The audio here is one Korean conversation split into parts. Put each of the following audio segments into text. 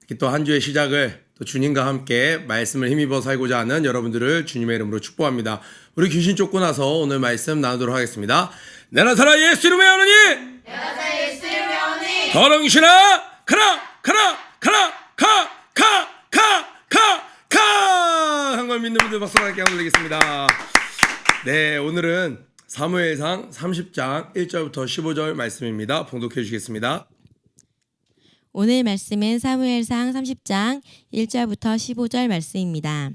이렇게 또 한 주의 시작을 또 주님과 함께 말씀을 힘입어 살고자 하는 여러분들을 주님의 이름으로 축복합니다. 우리 귀신 쫓고 나서 오늘 말씀 나누도록 하겠습니다. 내 나사라 예수 이름의 하느니 내 나사라 예수 이름의 하느니 더러운 귀신아 가라 한 걸 믿는 분들 박수로 함께 올리겠습니다. 네, 오늘은 사무엘상 30장 1절부터 15절 말씀입니다. 봉독해 주시겠습니다. 오늘 말씀은 사무엘상 30장 1절부터 15절 말씀입니다.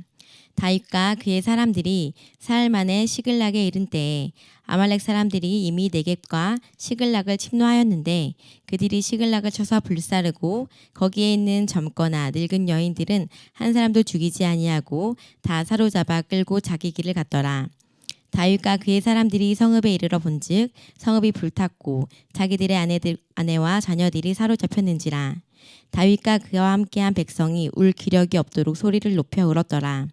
다윗과 그의 사람들이 사흘 만에 시글락에 이른 때에 아말렉 사람들이 이미 네겝과 시글락을 침노하였는데 그들이 시글락을 쳐서 불사르고 거기에 있는 젊거나 늙은 여인들은 한 사람도 죽이지 아니하고 다 사로잡아 끌고 자기 길을 갔더라. 다윗과 그의 사람들이 성읍에 이르러 본즉 성읍이 불탔고 자기들의 아내와 자녀들이 사로잡혔는지라. 다윗과 그와 함께한 백성이 울 기력이 없도록 소리를 높여 울었더라.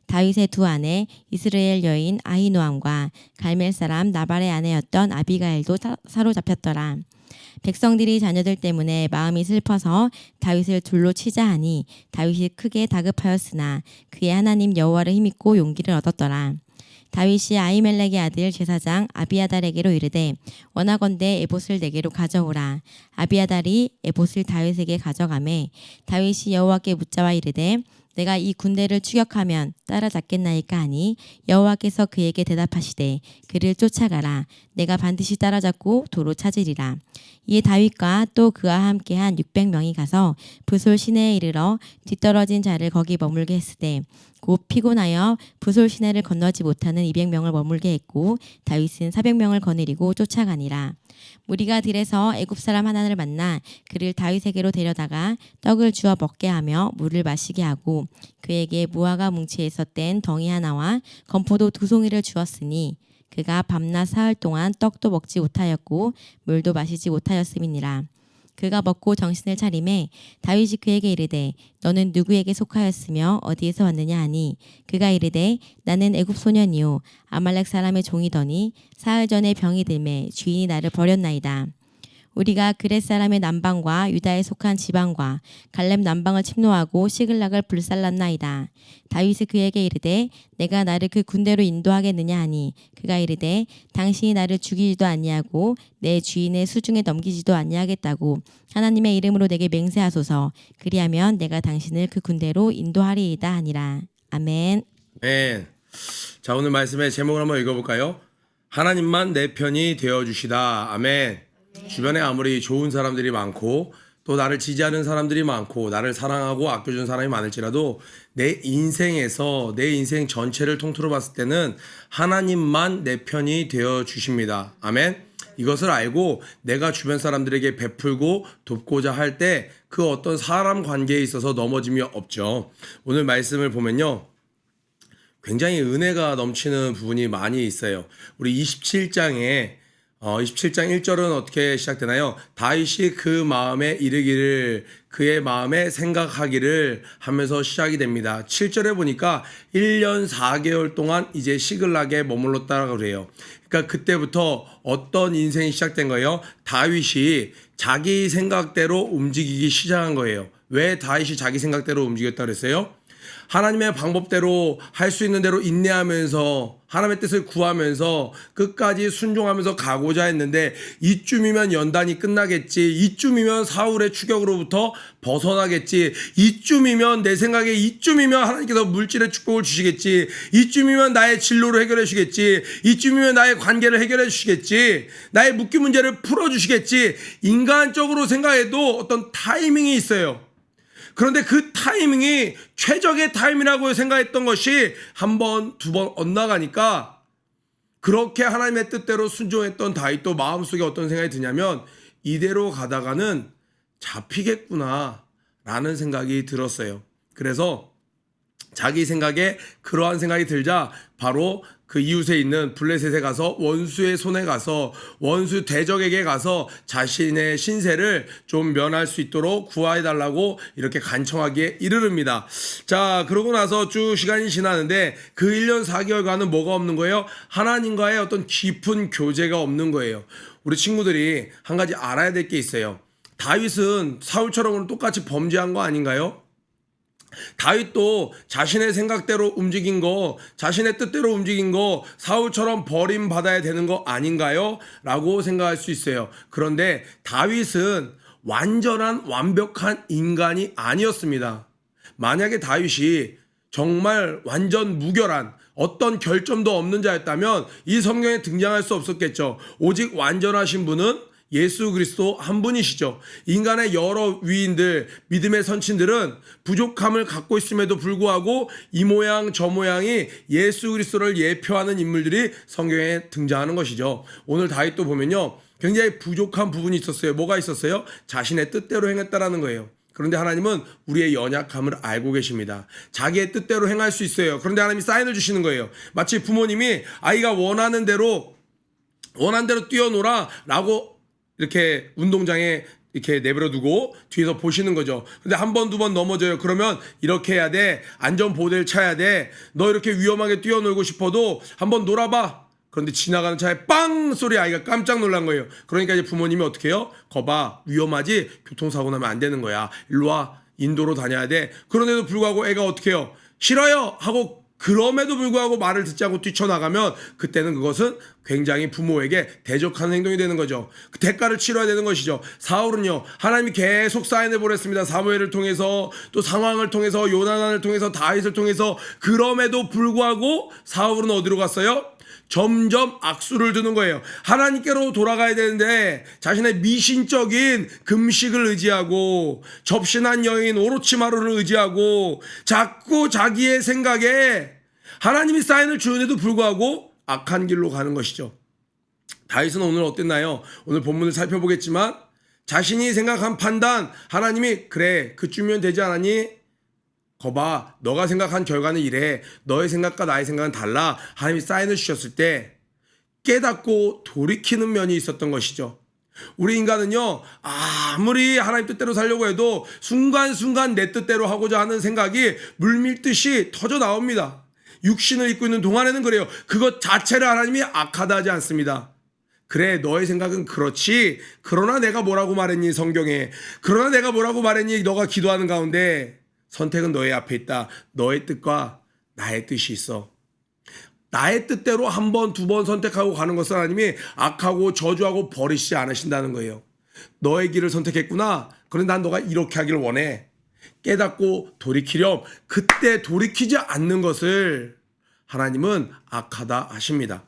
다윗의 두 아내 이스라엘 여인 아히노암과 갈멜 사람 나발의 아내였던 아비가일도 사로잡혔더라. 백성들이 자녀들 때문에 마음이 슬퍼서 다윗을 둘로 치자 하니 다윗이 크게 다급하였으나 그의 하나님 여호와를 힘입고 용기를 얻었더라. 다윗이 아히멜렉의 아들 제사장 아비아달에게로 이르되 원하건대 에봇을 내게로 가져오라. 아비아달이 에봇을 다윗에게 가져가매 다윗이 여호와께 묻자와 이르되 내가 이 군대를 추격하면 따라잡겠나이까 하니 여호와께서 그에게 대답하시되 그를 쫓아가라. 내가 반드시 따라잡고 도로 찾으리라. 이에 다윗과 또 그와 함께한 600명이 가서 부솔 시내에 이르러 뒤떨어진 자를 거기 머물게 했으되 곧 피곤하여 부솔 시내를 건너지 못하는 200명을 머물게 했고 다윗은 400명을 거느리고 쫓아가니라. 무리가 들에서 애굽 사람 하나를 만나 그를 다윗에게로 데려다가 떡을 주어 먹게 하며 물을 마시게 하고 그에게 무화과 뭉치에서 뗀 덩이 하나와 건포도 2송이를 주었으니 그가 밤낮 사흘 동안 떡도 먹지 못하였고 물도 마시지 못하였음이니라. 그가 먹고 정신을 차리매 다윗이 그에게 이르되 너는 누구에게 속하였으며 어디에서 왔느냐 하니 그가 이르되 나는 애굽 소년이요 아말렉 사람의 종이더니 사흘 전에 병이 들매 주인이 나를 버렸나이다. 우리가 그렛 사람의 남방과 유다에 속한 지방과 갈렙 남방을 침노하고 시글락을 불살랐나이다. 다윗이 그에게 이르되 내가 나를 그 군대로 인도하겠느냐 하니 그가 이르되 당신이 나를 죽이지도 아니하고 내 주인의 수중에 넘기지도 아니하겠다고 하나님의 이름으로 내게 맹세하소서. 그리하면 내가 당신을 그 군대로 인도하리이다 하니라. 아멘. 네. 자, 오늘 말씀의 제목을 한번 읽어볼까요? 하나님만 내 편이 되어주시다. 아멘. 주변에 아무리 좋은 사람들이 많고 또 나를 지지하는 사람들이 많고 나를 사랑하고 아껴주는 사람이 많을지라도 내 인생에서 내 인생 전체를 통틀어 봤을 때는 하나님만 내 편이 되어 주십니다. 아멘. 이것을 알고 내가 주변 사람들에게 베풀고 돕고자 할 때 그 어떤 사람 관계에 있어서 넘어짐이 없죠. 오늘 말씀을 보면요, 굉장히 은혜가 넘치는 부분이 많이 있어요. 우리 27장 1절은 어떻게 시작되나요? 다윗이 그 마음에 이르기를 그의 마음에 생각하기를 하면서 시작이 됩니다. 7절에 보니까 1년 4개월 동안 이제 시글락에 머물렀다고 그래요. 그러니까 그때부터 어떤 인생이 시작된 거예요? 다윗이 자기 생각대로 움직이기 시작한 거예요. 왜 다윗이 자기 생각대로 움직였다고 그랬어요? 하나님의 방법대로 할 수 있는 대로 인내하면서 하나님의 뜻을 구하면서 끝까지 순종하면서 가고자 했는데 이쯤이면 연단이 끝나겠지, 이쯤이면 사울의 추격으로부터 벗어나겠지, 이쯤이면 내 생각에 이쯤이면 하나님께서 물질의 축복을 주시겠지, 이쯤이면 나의 진로를 해결해 주시겠지, 이쯤이면 나의 관계를 해결해 주시겠지, 나의 묵기 문제를 풀어주시겠지, 인간적으로 생각해도 어떤 타이밍이 있어요. 그런데 그 타이밍이 최적의 타이밍이라고 생각했던 것이 한 번, 두 번 엇나가니까 그렇게 하나님의 뜻대로 순종했던 다윗도 마음속에 어떤 생각이 드냐면 이대로 가다가는 잡히겠구나 라는 생각이 들었어요. 그래서 자기 생각에 그러한 생각이 들자 바로 그 이웃에 있는 블레셋에 가서 원수의 손에 가서 원수 대적에게 가서 자신의 신세를 좀 면할 수 있도록 구하해달라고 이렇게 간청하기에 이르릅니다. 자, 그러고 나서 쭉 시간이 지나는데 그 1년 4개월간은 뭐가 없는 거예요? 하나님과의 어떤 깊은 교제가 없는 거예요. 우리 친구들이 한 가지 알아야 될 게 있어요. 다윗은 사울처럼 똑같이 범죄한 거 아닌가요? 다윗도 자신의 생각대로 움직인 거, 자신의 뜻대로 움직인 거 사울처럼 버림받아야 되는 거 아닌가요? 라고 생각할 수 있어요. 그런데 다윗은 완벽한 인간이 아니었습니다. 만약에 다윗이 정말 완전 무결한 어떤 결점도 없는 자였다면 이 성경에 등장할 수 없었겠죠. 오직 완전하신 분은 예수 그리스도 한 분이시죠. 인간의 여러 위인들, 믿음의 선친들은 부족함을 갖고 있음에도 불구하고 이 모양 저 모양이 예수 그리스도를 예표하는 인물들이 성경에 등장하는 것이죠. 오늘 다윗도 보면요, 굉장히 부족한 부분이 있었어요. 뭐가 있었어요? 자신의 뜻대로 행했다라는 거예요. 그런데 하나님은 우리의 연약함을 알고 계십니다. 자기의 뜻대로 행할 수 있어요. 그런데 하나님이 사인을 주시는 거예요. 마치 부모님이 아이가 원하는 대로 뛰어놀아 라고 이렇게 운동장에 이렇게 내버려 두고 뒤에서 보시는 거죠. 근데 한 번, 두 번 넘어져요. 그러면 이렇게 해야 돼. 안전보호대를 차야 돼. 너 이렇게 위험하게 뛰어놀고 싶어도 한번 놀아봐. 그런데 지나가는 차에 빵 소리 아이가 깜짝 놀란 거예요. 그러니까 이제 부모님이 어떻게 해요? 거봐, 위험하지? 교통사고 나면 안 되는 거야. 일로 와. 인도로 다녀야 돼. 그런데도 불구하고 애가 어떻게 해요? 싫어요! 하고 그럼에도 불구하고 말을 듣지 않고 뛰쳐나가면 그때는 그것은 굉장히 부모에게 대적하는 행동이 되는 거죠. 그 대가를 치러야 되는 것이죠. 사울은요, 하나님이 계속 사인을 보냈습니다. 사무엘을 통해서, 또 상황을 통해서, 요나단을 통해서, 다윗을 통해서. 그럼에도 불구하고 사울은 어디로 갔어요? 점점 악수를 두는 거예요. 하나님께로 돌아가야 되는데 자신의 미신적인 금식을 의지하고 접신한 여인 오로치마루를 의지하고 자꾸 자기의 생각에 하나님이 사인을 주는데도 불구하고 악한 길로 가는 것이죠. 다윗은 오늘 어땠나요? 오늘 본문을 살펴보겠지만 자신이 생각한 판단, 하나님이 그래 그쯤이면 되지 않았니? 거봐, 너가 생각한 결과는 이래. 너의 생각과 나의 생각은 달라. 하나님이 사인을 주셨을 때 깨닫고 돌이키는 면이 있었던 것이죠. 우리 인간은요, 아무리 하나님 뜻대로 살려고 해도 순간순간 내 뜻대로 하고자 하는 생각이 물밀듯이 터져 나옵니다. 육신을 입고 있는 동안에는 그래요. 그것 자체를 하나님이 악하다 하지 않습니다. 그래, 너의 생각은 그렇지. 그러나 내가 뭐라고 말했니, 성경에. 그러나 내가 뭐라고 말했니, 너가 기도하는 가운데. 선택은 너의 앞에 있다. 너의 뜻과 나의 뜻이 있어. 나의 뜻대로 한 번, 두 번 선택하고 가는 것을 하나님이 악하고 저주하고 버리시지 않으신다는 거예요. 너의 길을 선택했구나. 그런데 난 너가 이렇게 하기를 원해. 깨닫고 돌이키렴. 그때 돌이키지 않는 것을 하나님은 악하다 하십니다.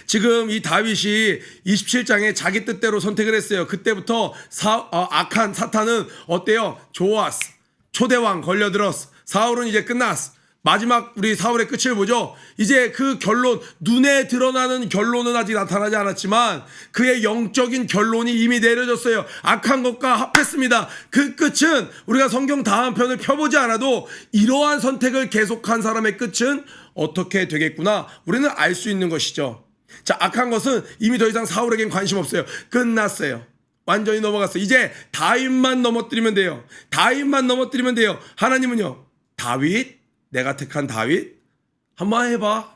지금 이 다윗이 27장에 자기 뜻대로 선택을 했어요. 그때부터 악한 사탄은 어때요? 좋았어. 초대왕 걸려들었어. 사울은 이제 끝났어. 마지막 우리 사울의 끝을 보죠. 이제 그 결론, 눈에 드러나는 결론은 아직 나타나지 않았지만 그의 영적인 결론이 이미 내려졌어요. 악한 것과 합했습니다. 그 끝은 우리가 성경 다음 편을 펴보지 않아도 이러한 선택을 계속한 사람의 끝은 어떻게 되겠구나 우리는 알 수 있는 것이죠. 자, 악한 것은 이미 더 이상 사울에겐 관심 없어요. 끝났어요. 완전히 넘어갔어요. 이제 다윗만 넘어뜨리면 돼요. 다윗만 넘어뜨리면 돼요. 하나님은요, 다윗, 내가 택한 다윗 한번 해봐.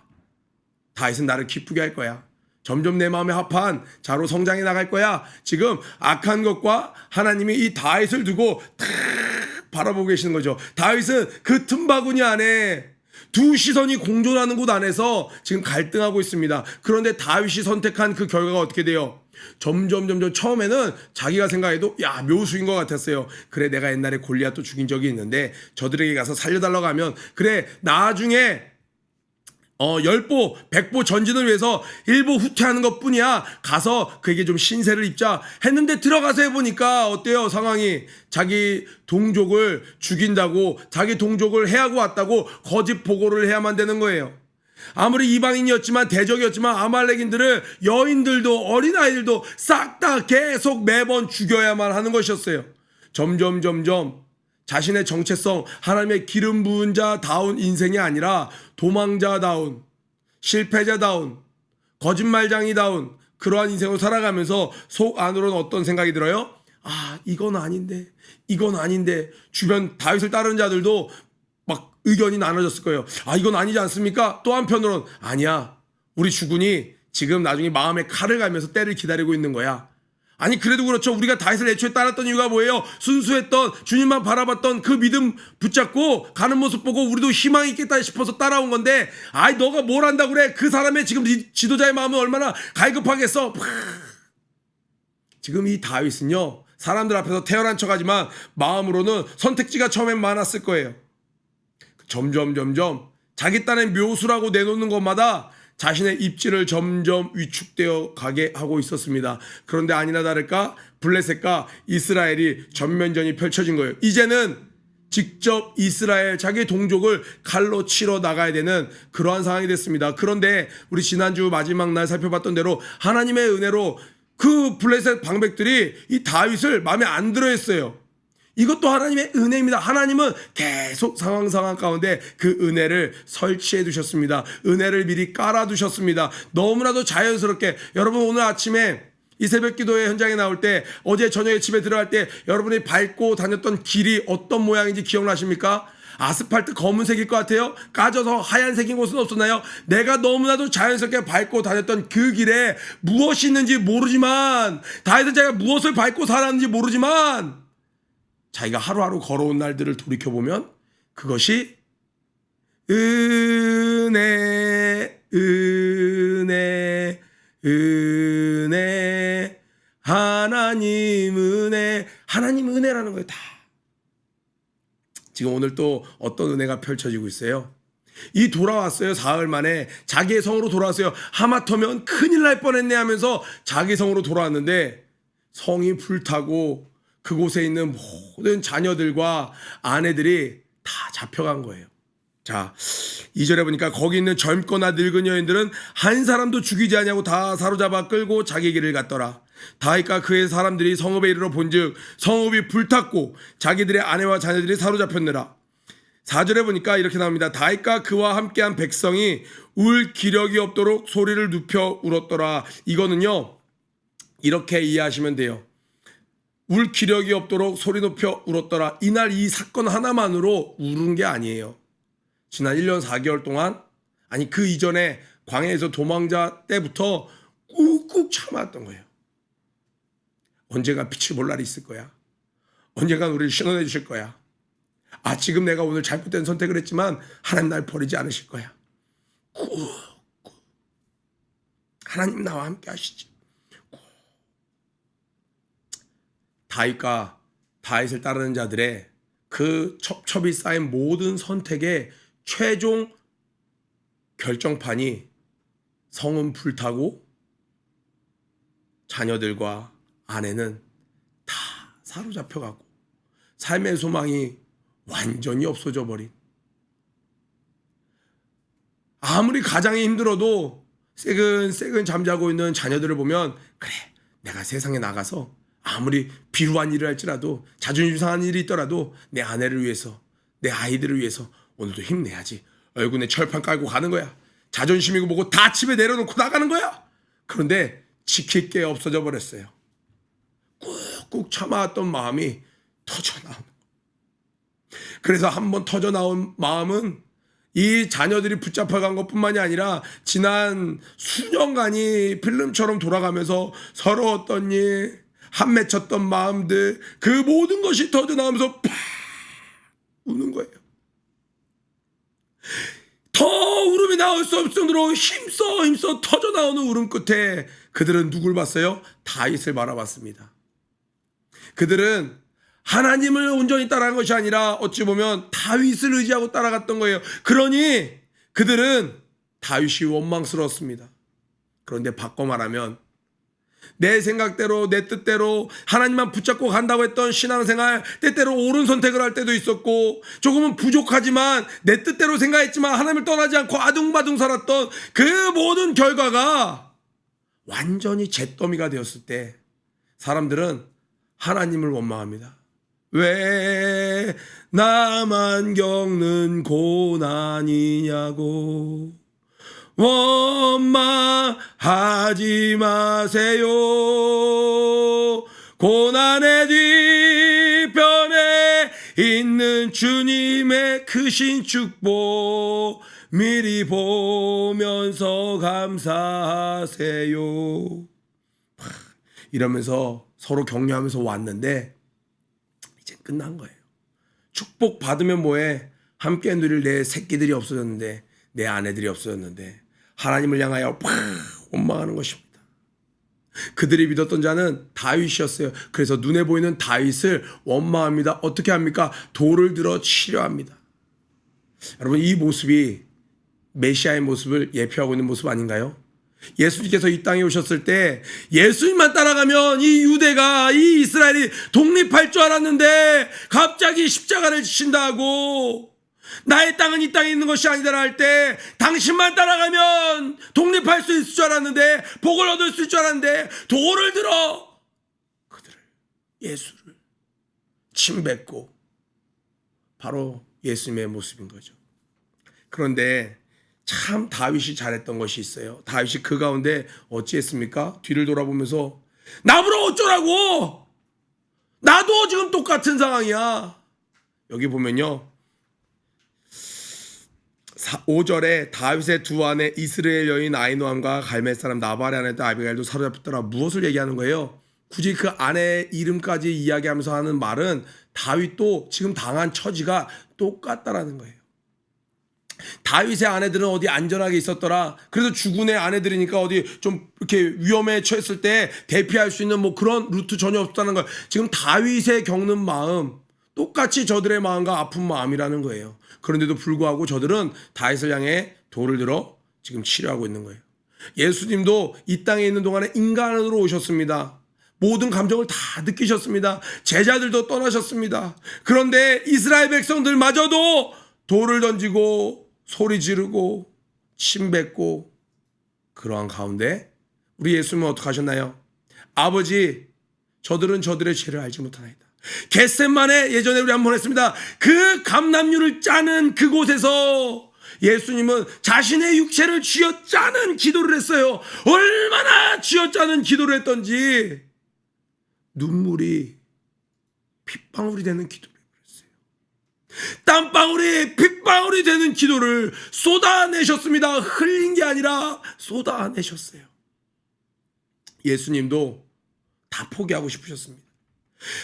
다윗은 나를 기쁘게 할 거야. 점점 내 마음에 합한 자로 성장해 나갈 거야. 지금 악한 것과 하나님이 이 다윗을 두고 탁 바라보고 계시는 거죠. 다윗은 그 틈바구니 안에 두 시선이 공존하는 곳 안에서 지금 갈등하고 있습니다. 그런데 다윗이 선택한 그 결과가 어떻게 돼요? 점점 처음에는 자기가 생각해도 야, 묘수인 것 같았어요. 그래, 내가 옛날에 골리앗도 죽인 적이 있는데 저들에게 가서 살려달라고 하면 그래, 나중에 10보 100보 전진을 위해서 1보 후퇴하는 것뿐이야. 가서 그에게 좀 신세를 입자 했는데 들어가서 해보니까 어때요? 상황이 자기 동족을 죽인다고, 자기 동족을 해하고 왔다고 거짓 보고를 해야만 되는 거예요. 아무리 이방인이었지만 대적이었지만 아말렉인들을 여인들도 어린아이들도 싹 다 계속 매번 죽여야만 하는 것이었어요. 점점 자신의 정체성, 하나님의 기름 부은 자다운 인생이 아니라 도망자다운, 실패자다운, 거짓말장이다운 그러한 인생으로 살아가면서 속 안으로는 어떤 생각이 들어요? 아, 이건 아닌데 주변 다윗을 따르는 자들도 막 의견이 나눠졌을 거예요. 아, 이건 아니지 않습니까? 또 한편으로는 아니야, 우리 주군이 지금 나중에 마음에 칼을 갈면서 때를 기다리고 있는 거야. 아니 그래도 그렇죠. 우리가 다윗을 애초에 따랐던 이유가 뭐예요? 순수했던 주님만 바라봤던 그 믿음 붙잡고 가는 모습 보고 우리도 희망이 있겠다 싶어서 따라온 건데, 아이 너가 뭘 한다고 그래? 그 사람의 지금 지도자의 마음은 얼마나 갈급하겠어. 지금 이 다윗은요, 사람들 앞에서 태어난 척하지만 마음으로는 선택지가 처음엔 많았을 거예요. 점점 자기 딴의 묘수라고 내놓는 것마다 자신의 입지를 점점 위축되어 가게 하고 있었습니다. 그런데 아니나 다를까 블레셋과 이스라엘이 전면전이 펼쳐진 거예요. 이제는 직접 이스라엘 자기 동족을 칼로 치러 나가야 되는 그러한 상황이 됐습니다. 그런데 우리 지난주 마지막 날 살펴봤던 대로 하나님의 은혜로 그 블레셋 방백들이 이 다윗을 마음에 안 들어 했어요. 이것도 하나님의 은혜입니다. 하나님은 계속 상황 가운데 그 은혜를 설치해 두셨습니다. 은혜를 미리 깔아 두셨습니다. 너무나도 자연스럽게. 여러분 오늘 아침에 이 새벽 기도회 현장에 나올 때, 어제 저녁에 집에 들어갈 때 여러분이 밟고 다녔던 길이 어떤 모양인지 기억나십니까? 아스팔트 검은색일 것 같아요? 까져서 하얀색인 곳은 없었나요? 내가 너무나도 자연스럽게 밟고 다녔던 그 길에 무엇이 있는지 모르지만, 다윗은 자기가 무엇을 밟고 살았는지 모르지만 자기가 하루하루 걸어온 날들을 돌이켜보면 그것이 은혜 하나님 은혜라는 거예요. 다. 지금 오늘 또 어떤 은혜가 펼쳐지고 있어요? 이 돌아왔어요. 사흘 만에 자기의 성으로 돌아왔어요. 하마터면 큰일 날 뻔했네 하면서 자기 성으로 돌아왔는데 성이 불타고 그곳에 있는 모든 자녀들과 아내들이 다 잡혀간 거예요. 자, 2절에 보니까 거기 있는 젊거나 늙은 여인들은 한 사람도 죽이지 않냐고 다 사로잡아 끌고 자기 길을 갔더라. 다윗과 그의 사람들이 성읍에 이르러 본즉 성읍이 불탔고 자기들의 아내와 자녀들이 사로잡혔느라. 4절에 보니까 이렇게 나옵니다. 다윗과 그와 함께한 백성이 울 기력이 없도록 소리를 눕혀 울었더라. 이거는요, 이렇게 이해하시면 돼요. 울 기력이 없도록 소리 높여 울었더라. 이날 이 사건 하나만으로 울은 게 아니에요. 지난 1년 4개월 동안, 아니 그 이전에 광야에서 도망자 때부터 꾹꾹 참아왔던 거예요. 언젠가 빛을 볼 날이 있을 거야. 언젠가 우리를 신원해 주실 거야. 아, 지금 내가 오늘 잘못된 선택을 했지만 하나님 날 버리지 않으실 거야. 꾹꾹. 하나님 나와 함께 하시지. 다윗과 다윗을 따르는 자들의 그 첩첩이 쌓인 모든 선택의 최종 결정판이 성은 불타고 자녀들과 아내는 다 사로잡혀가고 삶의 소망이 완전히 없어져 버린, 아무리 가장이 힘들어도 새근새근 잠자고 있는 자녀들을 보면, 그래 내가 세상에 나가서 아무리 비루한 일을 할지라도 자존심 상한 일이 있더라도 내 아내를 위해서, 내 아이들을 위해서 오늘도 힘내야지. 얼굴에 철판 깔고 가는 거야. 자존심이고 뭐고 다 집에 내려놓고 나가는 거야. 그런데 지킬 게 없어져 버렸어요. 꾹꾹 참아왔던 마음이 터져나오는. 그래서 한번 터져나온 마음은 이 자녀들이 붙잡혀간 것뿐만이 아니라 지난 수년간이 필름처럼 돌아가면서 서러웠던 일, 한 맺혔던 마음들, 그 모든 것이 터져나오면서 팍 우는 거예요. 더 울음이 나올 수 없을 정도로 힘써 터져나오는 울음 끝에 그들은 누굴 봤어요? 다윗을 바라봤습니다. 그들은 하나님을 온전히 따라간 것이 아니라 어찌 보면 다윗을 의지하고 따라갔던 거예요. 그러니 그들은 다윗이 원망스러웠습니다. 그런데 바꿔 말하면 내 생각대로 내 뜻대로 하나님만 붙잡고 간다고 했던 신앙생활, 때때로 옳은 선택을 할 때도 있었고 조금은 부족하지만 내 뜻대로 생각했지만 하나님을 떠나지 않고 아둥바둥 살았던 그 모든 결과가 완전히 잿더미가 되었을 때 사람들은 하나님을 원망합니다. 왜 나만 겪는 고난이냐고 원망하지 마세요. 고난의 뒤편에 있는 주님의 크신 축복 미리 보면서 감사하세요. 이러면서 서로 격려하면서 왔는데 이제 끝난 거예요. 축복 받으면 뭐해? 함께 누릴 내 새끼들이 없어졌는데, 내 아내들이 없어졌는데 하나님을 향하여 팍 원망하는 것입니다. 그들이 믿었던 자는 다윗이었어요. 그래서 눈에 보이는 다윗을 원망합니다. 어떻게 합니까? 돌을 들어 치려 합니다. 여러분, 이 모습이 메시아의 모습을 예표하고 있는 모습 아닌가요? 예수님께서 이 땅에 오셨을 때 예수님만 따라가면 이 유대가, 이 이스라엘이 독립할 줄 알았는데 갑자기 십자가를 지신다고, 나의 땅은 이 땅에 있는 것이 아니다라 할 때 당신만 따라가면 독립할 수 있을 줄 알았는데, 복을 얻을 수 있을 줄 알았는데 돌을 들어 그들을, 예수를 침뱉고, 바로 예수님의 모습인 거죠. 그런데 참 다윗이 잘했던 것이 있어요. 다윗이 그 가운데 어찌했습니까? 뒤를 돌아보면서 나보러 어쩌라고, 나도 지금 똑같은 상황이야. 여기 보면요, 5절에 다윗의 두 아내 이스라엘 여인 아히노함과 갈멜 사람 나발의 아내 아비가일도 사로잡혔더라. 무엇을 얘기하는 거예요? 굳이 그 아내의 이름까지 이야기하면서 하는 말은 다윗도 지금 당한 처지가 똑같다라는 거예요. 다윗의 아내들은 어디 안전하게 있었더라. 그래도 주군의 아내들이니까 어디 좀 이렇게 위험에 처했을 때 대피할 수 있는 뭐 그런 루트 전혀 없다는 걸, 지금 다윗의 겪는 마음 똑같이 저들의 마음과 아픈 마음이라는 거예요. 그런데도 불구하고 저들은 다윗을 향해 돌을 들어 지금 치료하고 있는 거예요. 예수님도 이 땅에 있는 동안에 인간으로 오셨습니다. 모든 감정을 다 느끼셨습니다. 제자들도 떠나셨습니다. 그런데 이스라엘 백성들마저도 돌을 던지고 소리 지르고 침뱉고, 그러한 가운데 우리 예수님은 어떻게 하셨나요? 아버지, 저들은 저들의 죄를 알지 못하나이다. 겟세마네, 예전에 우리 한번 했습니다. 그 감람류를 짜는 그곳에서 예수님은 자신의 육체를 쥐어짜는 기도를 했어요. 얼마나 쥐어짜는 기도를 했던지 눈물이 핏방울이 되는 기도를 했어요. 땀방울이 핏방울이 되는 기도를 쏟아내셨습니다. 흘린 게 아니라 쏟아내셨어요. 예수님도 다 포기하고 싶으셨습니다.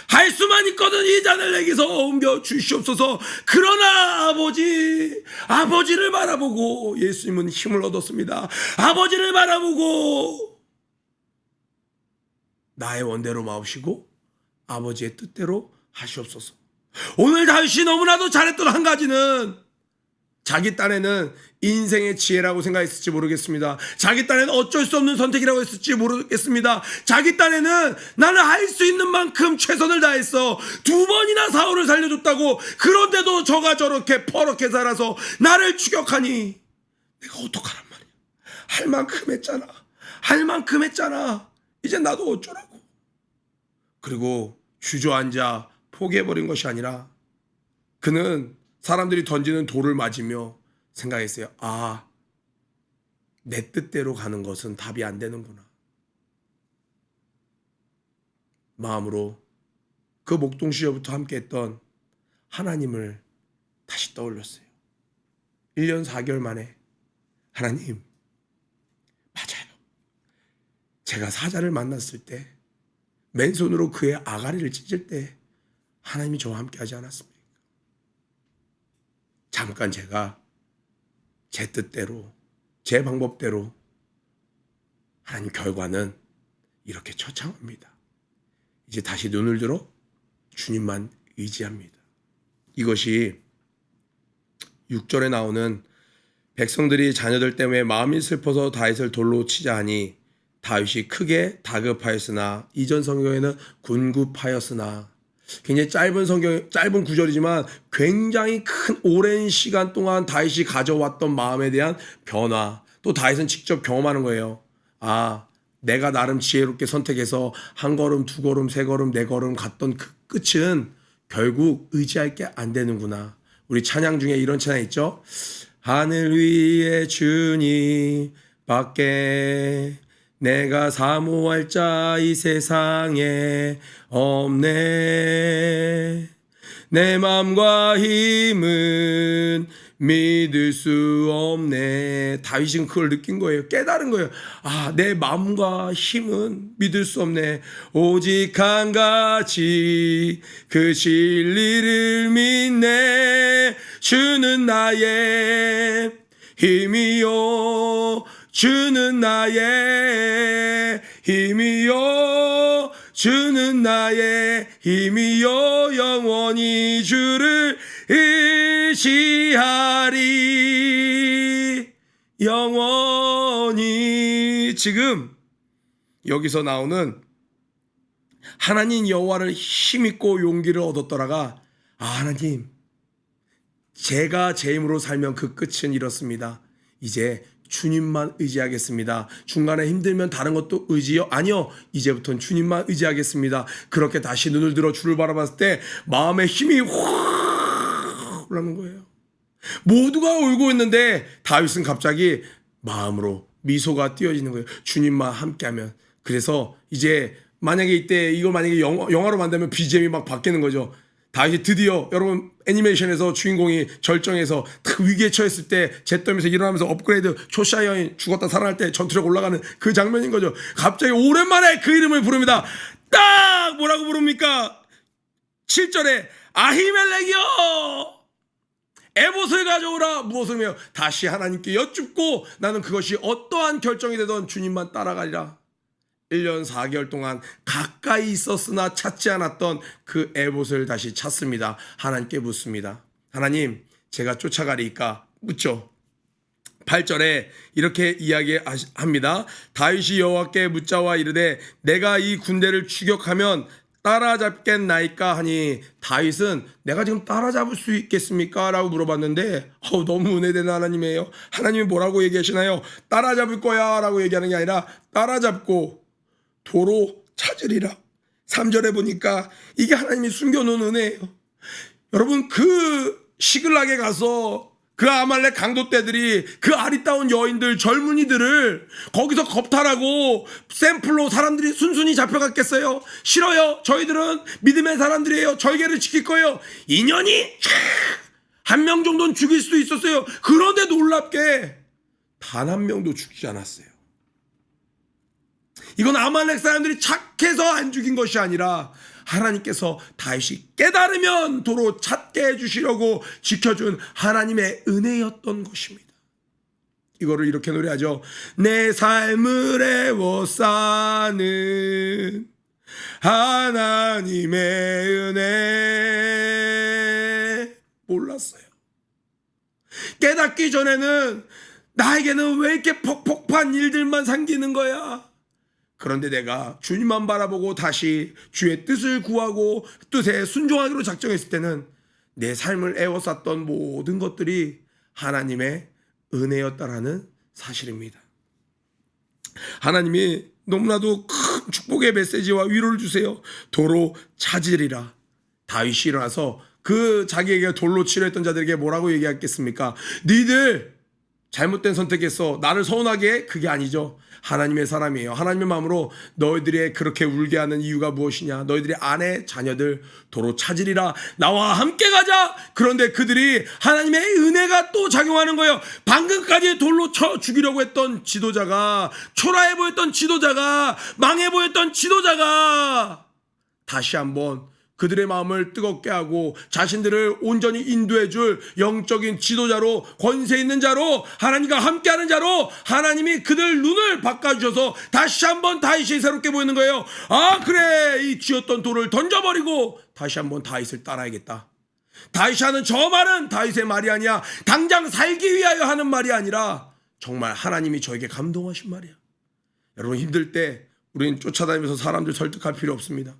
할 수만 있거든 이 잔을 내게서 옮겨 주시옵소서. 그러나 아버지를 바라보고 예수님은 힘을 얻었습니다. 아버지를 바라보고 나의 원대로 마옵시고 아버지의 뜻대로 하시옵소서. 오늘 다윗이 너무나도 잘했던 한 가지는, 자기 딴에는 인생의 지혜라고 생각했을지 모르겠습니다. 자기 딴에는 어쩔 수 없는 선택이라고 했을지 모르겠습니다. 자기 딴에는 나는 할 수 있는 만큼 최선을 다했어, 2번이나 사울을 살려줬다고, 그런데도 저가 저렇게 퍼렇게 살아서 나를 추격하니 내가 어떡하란 말이야. 할 만큼 했잖아. 이제 나도 어쩌라고. 그리고 주저앉아 포기해버린 것이 아니라 그는 사람들이 던지는 돌을 맞으며 생각했어요. 아, 내 뜻대로 가는 것은 답이 안 되는구나. 마음으로 그 목동 시절부터 함께했던 하나님을 다시 떠올렸어요. 1년 4개월 만에, 하나님, 맞아요. 제가 사자를 만났을 때, 맨손으로 그의 아가리를 찢을 때 하나님이 저와 함께하지 않았습니까? 잠깐 제가 제 뜻대로, 제 방법대로, 하나님 결과는 이렇게 처참합니다. 이제 다시 눈을 들어 주님만 의지합니다. 이것이 6절에 나오는 백성들이 자녀들 때문에 마음이 슬퍼서 다윗을 돌로 치자 하니 다윗이 크게 다급하였으나, 이전 성경에는 군급하였으나, 굉장히 짧은 구절이지만 굉장히 큰 오랜 시간 동안 다윗이 가져왔던 마음에 대한 변화, 또 다윗은 직접 경험하는 거예요. 아, 내가 나름 지혜롭게 선택해서 한 걸음, 두 걸음, 세 걸음, 네 걸음 갔던 그 끝은 결국 의지할 게 안 되는구나. 우리 찬양 중에 이런 찬양 있죠? 하늘 위에 주님 밖에 내가 사모할 자 이 세상에 없네. 내 맘과 힘은 믿을 수 없네. 다윗은 그걸 느낀 거예요. 깨달은 거예요. 아, 내 마음과 힘은 믿을 수 없네. 오직 한 가지 그 진리를 믿네. 주는 나의 힘이요, 주는 나의 힘이요, 주는 나의 힘이요, 영원히 주를 의지하리. 영원히. 지금 여기서 나오는 하나님 여호와를 힘입고 용기를 얻었더라가, 아, 하나님, 제가 제 힘으로 살면 그 끝은 이렇습니다. 이제 주님만 의지하겠습니다. 중간에 힘들면 다른 것도 의지요? 아니요. 이제부터는 주님만 의지하겠습니다. 그렇게 다시 눈을 들어 주를 바라봤을 때 마음의 힘이 확 올라오는 거예요. 모두가 울고 있는데 다윗은 갑자기 마음으로 미소가 띄어지는 거예요. 주님만 함께하면. 그래서 이제 만약에 이때 이걸 만약에 영화로 만들면 BGM이 막 바뀌는 거죠. 다윗이 드디어, 여러분 애니메이션에서 주인공이 절정에서 그 위기에 처했을 때 잿더미에서 일어나면서 업그레이드 조시아 여인 죽었다 살아날 때 전투력 올라가는 그 장면인 거죠. 갑자기 오랜만에 그 이름을 부릅니다. 딱 뭐라고 부릅니까? 7절에 아히멜렉이여 에봇을 가져오라. 무엇을 매여? 다시 하나님께 여쭙고 나는 그것이 어떠한 결정이 되던 주님만 따라가리라. 1년 4개월 동안 가까이 있었으나 찾지 않았던 그 에봇을 다시 찾습니다. 하나님께 묻습니다. 하나님, 제가 쫓아가리까? 묻죠. 8절에 이렇게 이야기합니다. 다윗이 여호와께 묻자와 이르되 내가 이 군대를 추격하면 따라잡겠나이까 하니, 다윗은 내가 지금 따라잡을 수 있겠습니까? 라고 물어봤는데 너무 은혜되는 하나님이에요. 하나님이 뭐라고 얘기하시나요? 따라잡을 거야 라고 얘기하는 게 아니라 따라잡고 도로 찾으리라. 3절에 보니까 이게 하나님이 숨겨놓은 은혜예요. 여러분, 그 시글락에 가서 그 아말렉 강도떼들이 그 아리따운 여인들, 젊은이들을 거기서 겁탈하고 샘플로 사람들이 순순히 잡혀갔겠어요? 싫어요. 저희들은 믿음의 사람들이에요. 절개를 지킬 거예요. 인연이 한 명 정도는 죽일 수도 있었어요. 그런데 놀랍게 단 한 명도 죽지 않았어요. 이건 아말렉 사람들이 착해서 안 죽인 것이 아니라 하나님께서 다윗이 깨달으면 도로 찾게 해주시려고 지켜준 하나님의 은혜였던 것입니다. 이거를 이렇게 노래하죠. 내 삶을 애워싸는 하나님의 은혜. 몰랐어요. 깨닫기 전에는 나에게는 왜 이렇게 폭폭한 일들만 생기는 거야? 그런데 내가 주님만 바라보고 다시 주의 뜻을 구하고 뜻에 순종하기로 작정했을 때는 내 삶을 애워쌌던 모든 것들이 하나님의 은혜였다라는 사실입니다. 하나님이 너무나도 큰 축복의 메시지와 위로를 주세요. 도로 찾으리라. 다윗이 일어나서 그 자기에게 돌로 치려했던 자들에게 뭐라고 얘기했겠습니까? 니들 잘못된 선택했어. 나를 서운하게 해? 그게 아니죠. 하나님의 사람이에요. 하나님의 마음으로 너희들이 그렇게 울게 하는 이유가 무엇이냐? 너희들의 아내, 자녀들 도로 찾으리라. 나와 함께 가자. 그런데 그들이 하나님의 은혜가 또 작용하는 거예요. 방금까지 돌로 쳐 죽이려고 했던 지도자가, 초라해 보였던 지도자가, 망해 보였던 지도자가 다시 한번 그들의 마음을 뜨겁게 하고 자신들을 온전히 인도해 줄 영적인 지도자로, 권세 있는 자로, 하나님과 함께하는 자로 하나님이 그들 눈을 바꿔주셔서 다시 한번 다윗이 새롭게 보이는 거예요. 아, 그래, 이 쥐었던 돌을 던져버리고 다시 한번 다윗을 따라야겠다. 다윗이 하는 저 말은 다윗의 말이 아니야. 당장 살기 위하여 하는 말이 아니라 정말 하나님이 저에게 감동하신 말이야. 여러분, 힘들 때 우리는 쫓아다니면서 사람들 설득할 필요 없습니다.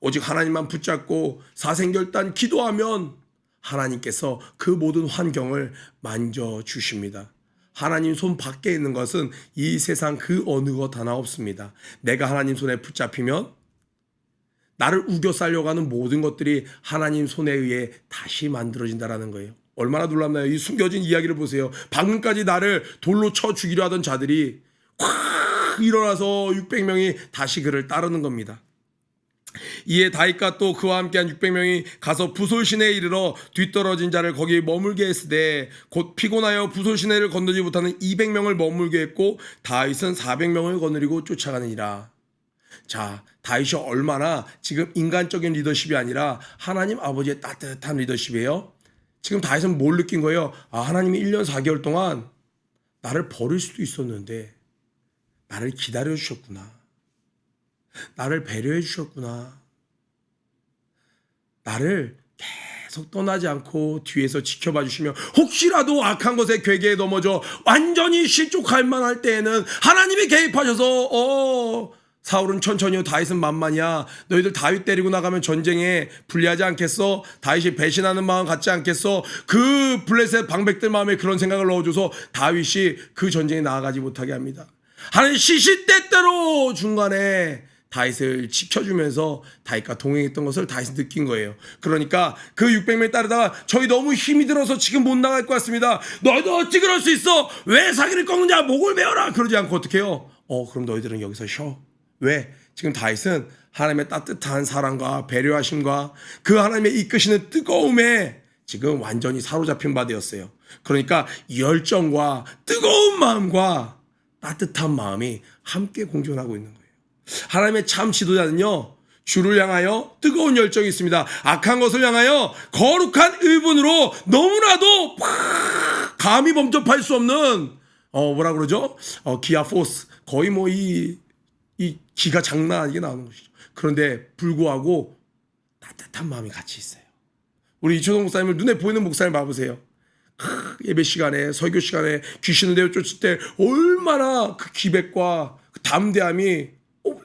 오직 하나님만 붙잡고 사생결단 기도하면 하나님께서 그 모든 환경을 만져주십니다. 하나님 손 밖에 있는 것은 이 세상 그 어느 것 하나 없습니다. 내가 하나님 손에 붙잡히면 나를 우겨 살려고 하는 모든 것들이 하나님 손에 의해 다시 만들어진다는 거예요. 얼마나 놀랍나요? 이 숨겨진 이야기를 보세요. 방금까지 나를 돌로 쳐 죽이려 하던 자들이 확 일어나서 600명이 다시 그를 따르는 겁니다. 이에 다윗과 또 그와 함께한 600명이 가서 부솔 시내에 이르러 뒤떨어진 자를 거기 머물게 했으되 곧 피곤하여 부솔 시내를 건너지 못하는 200명을 머물게 했고 다윗은 400명을 거느리고 쫓아가느니라. 자, 다윗이 얼마나 지금 인간적인 리더십이 아니라 하나님 아버지의 따뜻한 리더십이에요. 지금 다윗은 뭘 느낀 거예요? 아, 하나님이 1년 4개월 동안 나를 버릴 수도 있었는데 나를 기다려 주셨구나. 나를 배려해 주셨구나. 나를 계속 떠나지 않고 뒤에서 지켜봐 주시며 혹시라도 악한 것에 괴계에 넘어져 완전히 실족할 만할 때에는 하나님이 개입하셔서 사울은 천천히요 다윗은 만만이야. 너희들 다윗 데리고 나가면 전쟁에 불리하지 않겠어? 다윗이 배신하는 마음 갖지 않겠어? 그 블레셋 방백들 마음에 그런 생각을 넣어줘서 다윗이 그 전쟁에 나아가지 못하게 합니다. 하나님 시시때때로 중간에 다윗을 지켜주면서 다윗과 동행했던 것을 다윗이 느낀 거예요. 그러니까 그 600명 따르다가 저희 너무 힘이 들어서 지금 못 나갈 것 같습니다. 너희도 어찌 그럴 수 있어? 왜 사기를 꺾느냐? 목을 베어라. 그러지 않고 어떻게 해요? 그럼 너희들은 여기서 쉬어. 왜? 지금 다윗은 하나님의 따뜻한 사랑과 배려하심과 그 하나님의 이끄시는 뜨거움에 지금 완전히 사로잡힌 바 되었어요. 그러니까 열정과 뜨거운 마음과 따뜻한 마음이 함께 공존하고 있는 거예요. 하나님의 참 지도자는요, 주를 향하여 뜨거운 열정이 있습니다. 악한 것을 향하여 거룩한 의분으로 너무나도 감히 범접할 수 없는 뭐라 그러죠? 기아 포스, 거의 뭐 이 기가 장난 아니게 나오는 것이죠. 그런데 불구하고 따뜻한 마음이 같이 있어요. 우리 이초동 목사님을 눈에 보이는 목사님 봐보세요. 예배 시간에 설교 시간에 귀신을 내어쫓을 때 얼마나 그 기백과 그 담대함이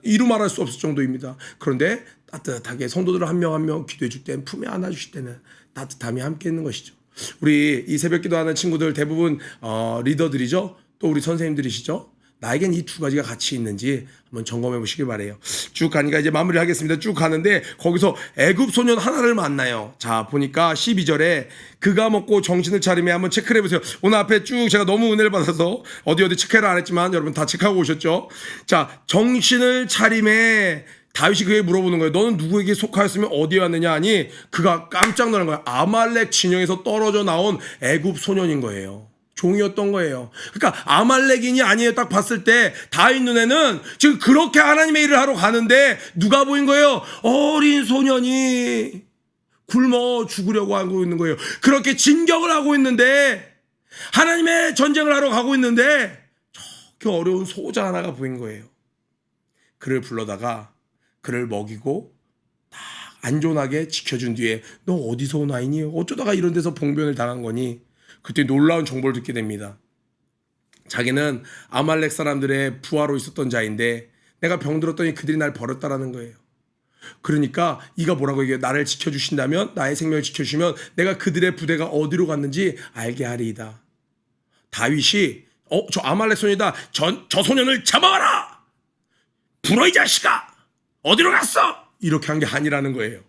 이루 말할 수 없을 정도입니다. 그런데 따뜻하게 성도들 한 명 한 명 기도해 줄 때는 품에 안아주실 때는 따뜻함이 함께 있는 것이죠. 우리 이 새벽 기도하는 친구들 대부분 리더들이죠. 또 우리 선생님들이시죠. 나에겐 이 두 가지가 같이 있는지 한번 점검해 보시길 바래요. 쭉 가니까 이제 마무리를 하겠습니다. 쭉 가는데 거기서 애굽 소년 하나를 만나요. 자, 보니까 12절에 그가 먹고 정신을 차리며 한번 체크를 해보세요. 오늘 앞에 쭉 제가 너무 은혜를 받아서 어디 체크를 안 했지만 여러분 다 체크하고 오셨죠? 자, 정신을 차리매 다윗이 그에게 물어보는 거예요. 너는 누구에게 속하였으면 어디에 왔느냐 하니 그가 깜짝 놀란 거예요. 아말렉 진영에서 떨어져 나온 애굽 소년인 거예요. 종이었던 거예요. 그러니까 아말렉인이 아니에요. 딱 봤을 때 다윗 눈에는 지금 그렇게 하나님의 일을 하러 가는데 누가 보인 거예요? 어린 소년이 굶어 죽으려고 하고 있는 거예요. 그렇게 진격을 하고 있는데 하나님의 전쟁을 하러 가고 있는데 저렇게 어려운 소자 하나가 보인 거예요. 그를 불러다가 그를 먹이고 딱 안전하게 지켜준 뒤에 너 어디서 온 아이니? 어쩌다가 이런 데서 봉변을 당한 거니? 그때 놀라운 정보를 듣게 됩니다. 자기는 아말렉 사람들의 부하로 있었던 자인데 내가 병들었더니 그들이 날 버렸다라는 거예요. 그러니까 이가 뭐라고 얘기해요? 나를 지켜주신다면, 나의 생명을 지켜주시면 내가 그들의 부대가 어디로 갔는지 알게 하리이다. 다윗이 저 아말렉 소년이다. 저 소년을 잡아와라. 불어 이 자식아. 어디로 갔어? 이렇게 한 게 아니라는 거예요.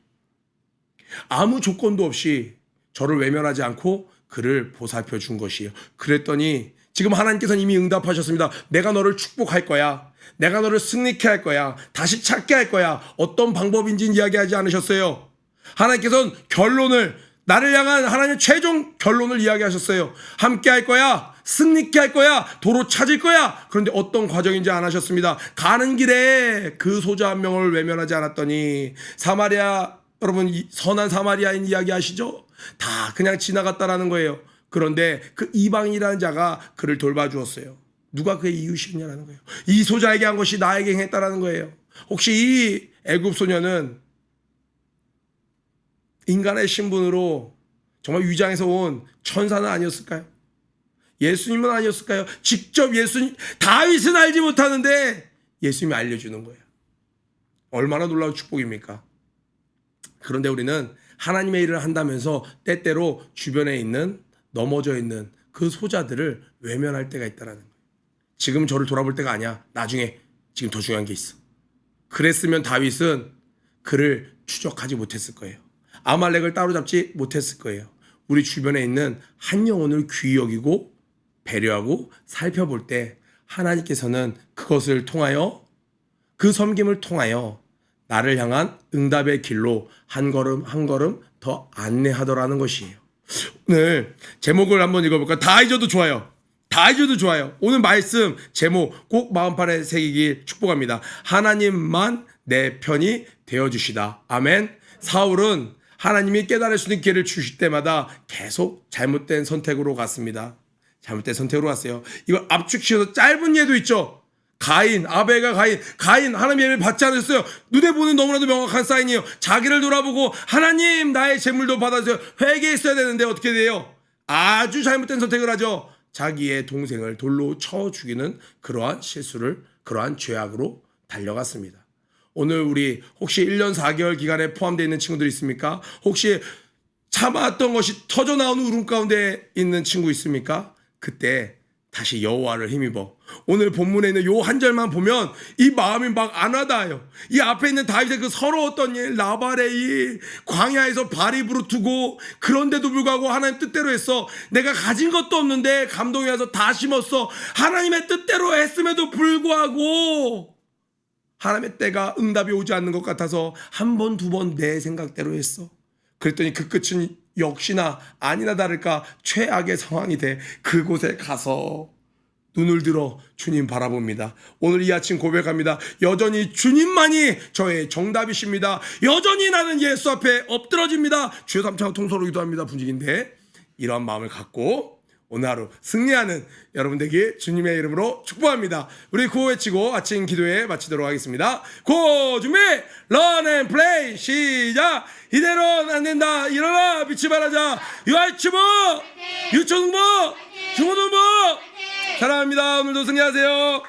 아무 조건도 없이 저를 외면하지 않고 그를 보살펴 준 것이에요. 그랬더니 지금 하나님께서는 이미 응답하셨습니다. 내가 너를 축복할 거야. 내가 너를 승리케 할 거야. 다시 찾게 할 거야. 어떤 방법인지는 이야기하지 않으셨어요. 하나님께서는 결론을, 나를 향한 하나님의 최종 결론을 이야기하셨어요. 함께 할 거야. 승리케 할 거야. 도로 찾을 거야. 그런데 어떤 과정인지 안 하셨습니다. 가는 길에 그 소자 한 명을 외면하지 않았더니 사마리아, 여러분 선한 사마리아인 이야기 아시죠? 다 그냥 지나갔다라는 거예요. 그런데 그 이방인이라는 자가 그를 돌봐주었어요. 누가 그의 이웃이냐라는 거예요. 이 소자에게 한 것이 나에게 행했다라는 거예요. 혹시 이 애굽 소녀는 인간의 신분으로 정말 위장에서 온 천사는 아니었을까요? 예수님은 아니었을까요? 직접 예수님, 다윗은 알지 못하는데 예수님이 알려주는 거예요. 얼마나 놀라운 축복입니까? 그런데 우리는 하나님의 일을 한다면서 때때로 주변에 있는, 넘어져 있는 그 소자들을 외면할 때가 있다는 거예요. 지금 저를 돌아볼 때가 아니야. 나중에, 지금 더 중요한 게 있어. 그랬으면 다윗은 그를 추적하지 못했을 거예요. 아말렉을 따로잡지 못했을 거예요. 우리 주변에 있는 한 영혼을 귀히 여기고 배려하고 살펴볼 때 하나님께서는 그것을 통하여, 그 섬김을 통하여 나를 향한 응답의 길로 한 걸음 한 걸음 더 안내하더라는 것이에요. 오늘 제목을 한번 읽어볼까요? 다 잊어도 좋아요. 다 잊어도 좋아요. 오늘 말씀 제목 꼭 마음판에 새기길 축복합니다. 하나님만 내 편이 되어주시다. 아멘. 사울은 하나님이 깨달을 수 있는 기회를 주실 때마다 계속 잘못된 선택으로 갔습니다. 잘못된 선택으로 갔어요. 이걸 압축시켜서 짧은 예도 있죠. 가인, 아벨과 가인 하나님 예배 받지 않으셨어요. 눈에 보는 너무나도 명확한 사인이에요. 자기를 돌아보고 하나님 나의 재물도 받아주세요. 회개했어야 되는데 어떻게 돼요? 아주 잘못된 선택을 하죠. 자기의 동생을 돌로 쳐 죽이는 그러한 실수를, 그러한 죄악으로 달려갔습니다. 오늘 우리 혹시 1년 4개월 기간에 포함되어 있는 친구들 있습니까? 혹시 참았던 것이 터져나오는 울음 가운데 있는 친구 있습니까? 그때 다시 여호와를 힘입어. 오늘 본문에 있는 요 한 절만 보면 이 마음이 막 안 와닿아요. 이 앞에 있는 다윗의 그 서러웠던 일, 나발의 일, 광야에서 발이 부르트고 그런데도 불구하고 하나님 뜻대로 했어. 내가 가진 것도 없는데 감동이 와서 다 심었어. 하나님의 뜻대로 했음에도 불구하고 하나님의 때가 응답이 오지 않는 것 같아서 한 번, 두 번 내 생각대로 했어. 그랬더니 그 끝은 역시나 아니나 다를까 최악의 상황이 돼 그곳에 가서 눈을 들어 주님 바라봅니다. 오늘 이 아침 고백합니다. 여전히 주님만이 저의 정답이십니다. 여전히 나는 예수 앞에 엎드러집니다. 주여 삼창 통솔로 기도합니다. 분위기인데 이러한 마음을 갖고 오늘 하루 승리하는 여러분 되길 주님의 이름으로 축복합니다. 우리 구호 외치고 아침 기도회 마치도록 하겠습니다. 고 준비 런 앤 플레이 시작. 이대로는 안 된다. 일어나 빛이 발하자. 유아치부 유초등부 중고등부 사랑합니다. 오늘도 승리하세요.